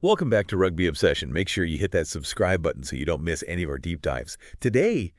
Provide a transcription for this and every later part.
Welcome back to Rugby Obsession. Make sure you hit that subscribe button so you don't miss any of our deep dives. Today,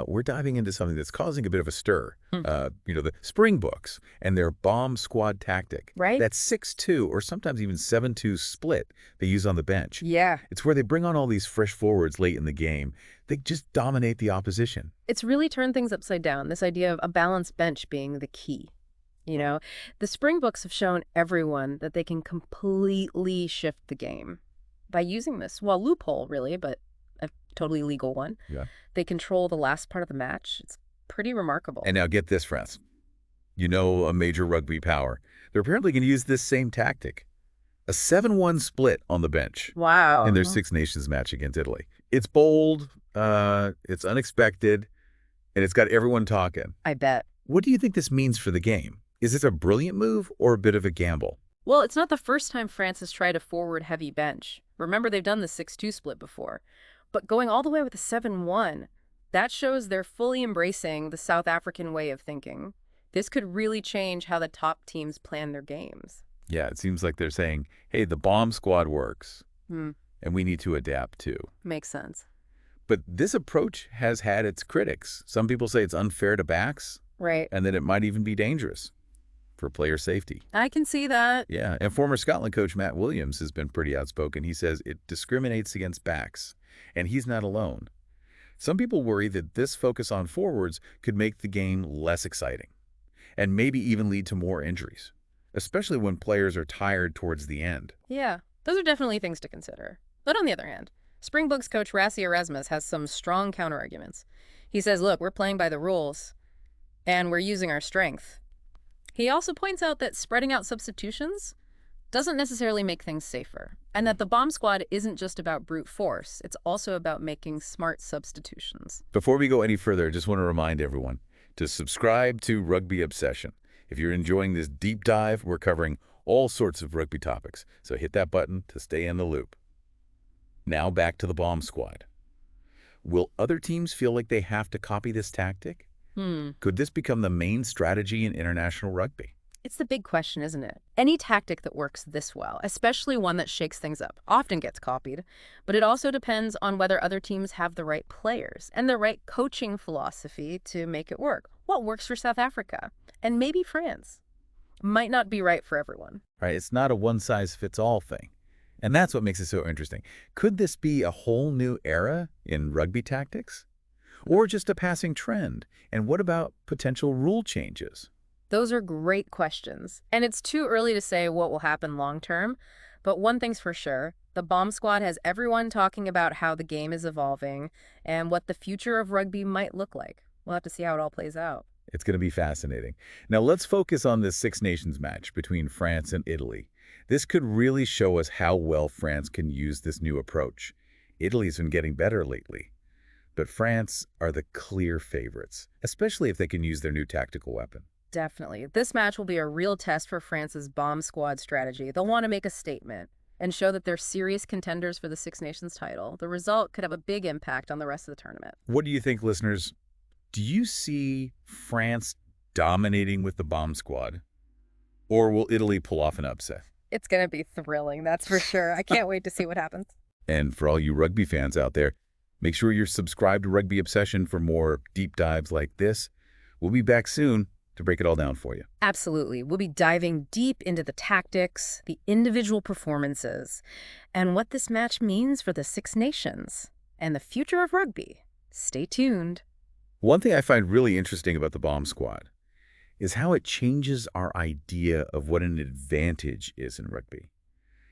we're diving into something that's causing a bit of a stir. Hmm. The Springboks and their bomb squad tactic. Right? That 6-2 or sometimes even 7-2 split they use on the bench. Yeah. It's where they bring on all these fresh forwards late in the game. They just dominate the opposition. It's really turned things upside down, this idea of a balanced bench being the key. You know, the Springboks have shown everyone that they can completely shift the game by using this, well, loophole, really, but a totally legal one. Yeah. They control the last part of the match. It's pretty remarkable. And now get this, friends. You know, a major rugby power. They're apparently going to use this same tactic. A 7-1 split on the bench. Wow. In their Six Nations match against Italy. It's bold, it's unexpected, and it's got everyone talking. I bet. What do you think this means for the game? Is this a brilliant move or a bit of a gamble? Well, it's not the first time France has tried a forward-heavy bench. Remember, they've done the 6-2 split before. But going all the way with a 7-1, that shows they're fully embracing the South African way of thinking. This could really change how the top teams plan their games. Yeah, it seems like they're saying, hey, the bomb squad works, and we need to adapt too. Makes sense. But this approach has had its critics. Some people say it's unfair to backs, Right. and that it might even be dangerous for player safety. I can see that. Yeah, and former Scotland coach Matt Williams has been pretty outspoken. He says it discriminates against backs, and he's not alone. Some people worry that this focus on forwards could make the game less exciting, and maybe even lead to more injuries, especially when players are tired towards the end. Yeah, those are definitely things to consider. But on the other hand, Springboks coach Rassie Erasmus has some strong counterarguments. He says, look, we're playing by the rules, and we're using our strength. He also points out that spreading out substitutions doesn't necessarily make things safer, and that the bomb squad isn't just about brute force, it's also about making smart substitutions. Before we go any further, I just want to remind everyone to subscribe to Rugby Obsession. If you're enjoying this deep dive, we're covering all sorts of rugby topics, so hit that button to stay in the loop. Now back to the bomb squad. Will other teams feel like they have to copy this tactic? Could this become the main strategy in international rugby? It's the big question, isn't it? Any tactic that works this well, especially one that shakes things up, often gets copied. But it also depends on whether other teams have the right players and the right coaching philosophy to make it work. What works for South Africa? And maybe France. Might not be right for everyone. Right, it's not a one-size-fits-all thing. And that's what makes it so interesting. Could this be a whole new era in rugby tactics? Or just a passing trend? And what about potential rule changes? Those are great questions. And it's too early to say what will happen long term. But one thing's for sure, the bomb squad has everyone talking about how the game is evolving and what the future of rugby might look like. We'll have to see how it all plays out. It's going to be fascinating. Now let's focus on this Six Nations match between France and Italy. This could really show us how well France can use this new approach. Italy's been getting better lately, but France are the clear favorites, especially if they can use their new tactical weapon. Definitely. This match will be a real test for France's bomb squad strategy. They'll want to make a statement and show that they're serious contenders for the Six Nations title. The result could have a big impact on the rest of the tournament. What do you think, listeners? Do you see France dominating with the bomb squad? Or will Italy pull off an upset? It's going to be thrilling, that's for sure. I can't wait to see what happens. And for all you rugby fans out there, make sure you're subscribed to Rugby Obsession for more deep dives like this. We'll be back soon to break it all down for you. Absolutely. We'll be diving deep into the tactics, the individual performances, and what this match means for the Six Nations and the future of rugby. Stay tuned. One thing I find really interesting about the bomb squad is how it changes our idea of what an advantage is in rugby.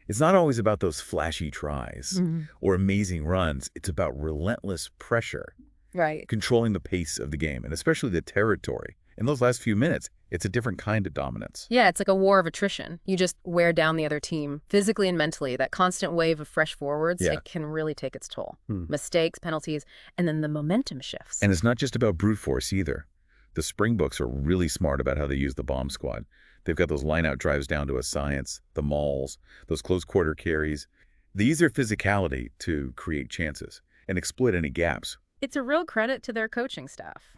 It's not always about those flashy tries or amazing runs. It's about relentless pressure, Right. controlling the pace of the game, and especially the territory. In those last few minutes, it's a different kind of dominance. Yeah, it's like a war of attrition. You just wear down the other team physically and mentally. That constant wave of fresh forwards, Yeah. it can really take its toll. Mistakes, penalties, and then the momentum shifts. And it's not just about brute force either. The Springboks are really smart about how they use the bomb squad. They've got those line-out drives down to a science, the mauls, those close quarter carries. They use their physicality to create chances and exploit any gaps. It's a real credit to their coaching staff.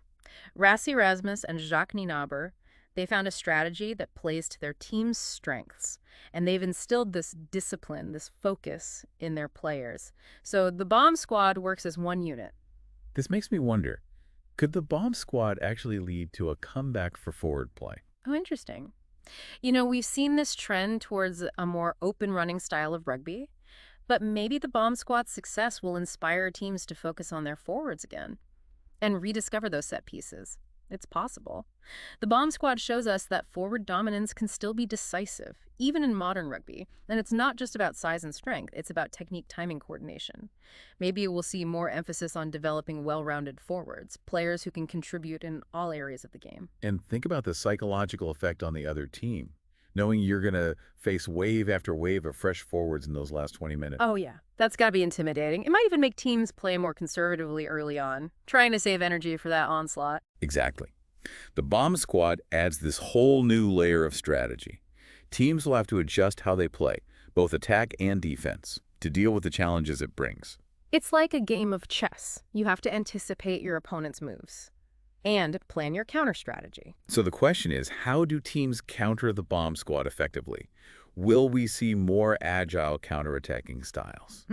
Rassie Erasmus and Jacques Nienaber, They found a strategy that plays to their team's strengths, and they've instilled this discipline, this focus in their players. So the bomb squad works as one unit. This makes me wonder, could the bomb squad actually lead to a comeback for forward play? Oh, interesting. We've seen this trend towards a more open running style of rugby, but maybe the bomb squad's success will inspire teams to focus on their forwards again and rediscover those set pieces. It's possible. The bomb squad shows us that forward dominance can still be decisive, even in modern rugby. And it's not just about size and strength, it's about technique, timing, coordination. Maybe we'll see more emphasis on developing well-rounded forwards, players who can contribute in all areas of the game. And think about the psychological effect on the other team, knowing you're going to face wave after wave of fresh forwards in those last 20 minutes. Oh, yeah. That's got to be intimidating. It might even make teams play more conservatively early on, trying to save energy for that onslaught. Exactly. The bomb squad adds this whole new layer of strategy. Teams will have to adjust how they play, both attack and defense, to deal with the challenges it brings. It's like a game of chess. You have to anticipate your opponent's moves and plan your counter strategy. So the question is, how do teams counter the bomb squad effectively? Will we see more agile counterattacking styles?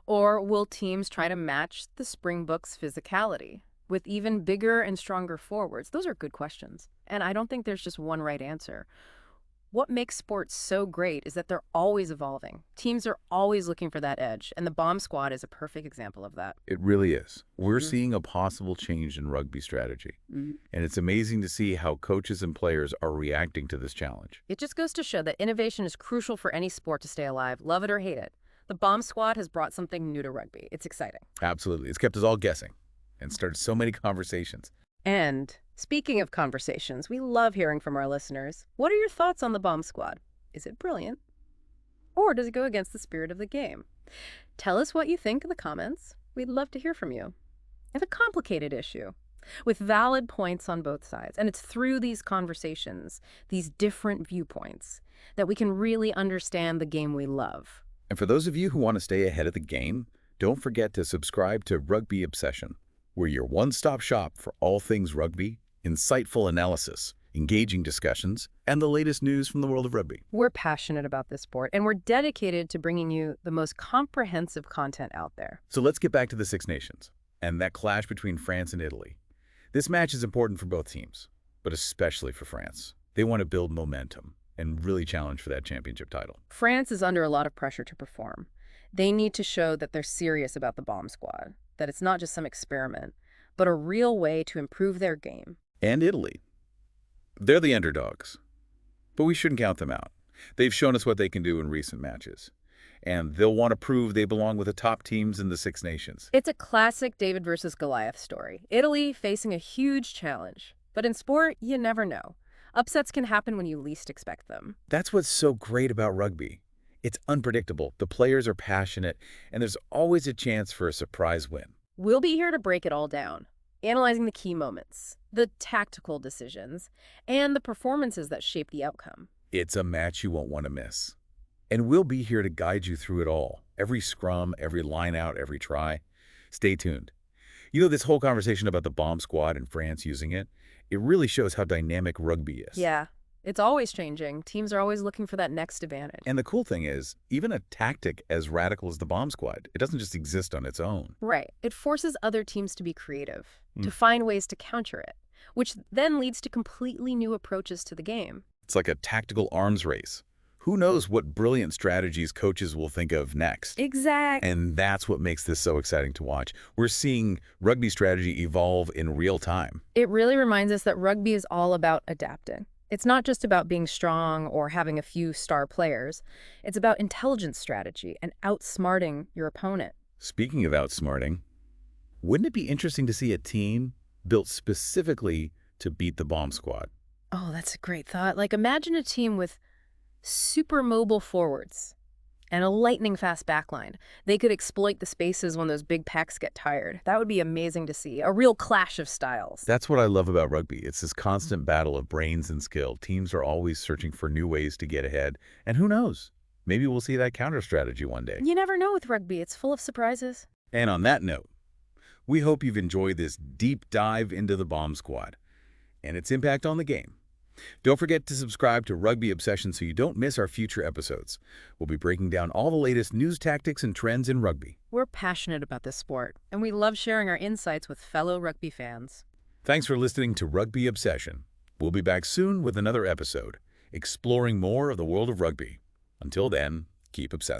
Or will teams try to match the Springboks' physicality with even bigger and stronger forwards? Those are good questions. And I don't think there's just one right answer. What makes sports so great is that they're always evolving. Teams are always looking for that edge, and the bomb squad is a perfect example of that. It really is. We're seeing a possible change in rugby strategy. And it's amazing to see how coaches and players are reacting to this challenge. It just goes to show that innovation is crucial for any sport to stay alive, love it or hate it. The bomb squad has brought something new to rugby. It's exciting. Absolutely. It's kept us all guessing and started so many conversations. And speaking of conversations, we love hearing from our listeners. What are your thoughts on the bomb squad? Is it brilliant? Or does it go against the spirit of the game? Tell us what you think in the comments. We'd love to hear from you. It's a complicated issue with valid points on both sides. And it's through these conversations, these different viewpoints, that we can really understand the game we love. And for those of you who want to stay ahead of the game, don't forget to subscribe to Rugby Obsession. We're your one-stop shop for all things rugby, insightful analysis, engaging discussions, and the latest news from the world of rugby. We're passionate about this sport, and we're dedicated to bringing you the most comprehensive content out there. So let's get back to the Six Nations and that clash between France and Italy. This match is important for both teams, but especially for France. They want to build momentum and really challenge for that championship title. France is under a lot of pressure to perform. They need to show that they're serious about the bomb squad, that it's not just some experiment, but a real way to improve their game. And Italy. They're the underdogs, but we shouldn't count them out. They've shown us what they can do in recent matches, and they'll want to prove they belong with the top teams in the Six Nations. It's a classic David versus Goliath story. Italy facing a huge challenge. But in sport, you never know. Upsets can happen when you least expect them. That's what's so great about rugby. It's unpredictable, the players are passionate, and there's always a chance for a surprise win. We'll be here to break it all down, analyzing the key moments, the tactical decisions, and the performances that shape the outcome. It's a match you won't want to miss. And we'll be here to guide you through it all. Every scrum, every line out, every try. Stay tuned. This whole conversation about the bomb squad and France using it, it really shows how dynamic rugby is. Yeah, it's always changing. Teams are always looking for that next advantage. And the cool thing is, even a tactic as radical as the bomb squad, it doesn't just exist on its own. Right. It forces other teams to be creative, to find ways to counter it, which then leads to completely new approaches to the game. It's like a tactical arms race. Who knows what brilliant strategies coaches will think of next? Exactly. And that's what makes this so exciting to watch. We're seeing rugby strategy evolve in real time. It really reminds us that rugby is all about adapting. It's not just about being strong or having a few star players. It's about intelligence strategy and outsmarting your opponent. Speaking of outsmarting, wouldn't it be interesting to see a team built specifically to beat the bomb squad? Oh, that's a great thought. Like, imagine a team with super mobile forwards and a lightning-fast backline. They could exploit the spaces when those big packs get tired. That would be amazing to see, a real clash of styles. That's what I love about rugby. It's this constant battle of brains and skill. Teams are always searching for new ways to get ahead. And who knows? Maybe we'll see that counter strategy one day. You never know with rugby. It's full of surprises. And on that note, we hope you've enjoyed this deep dive into the bomb squad and its impact on the game. Don't forget to subscribe to Rugby Obsession so you don't miss our future episodes. We'll be breaking down all the latest news tactics and trends in rugby. We're passionate about this sport, and we love sharing our insights with fellow rugby fans. Thanks for listening to Rugby Obsession. We'll be back soon with another episode, exploring more of the world of rugby. Until then, keep obsessing.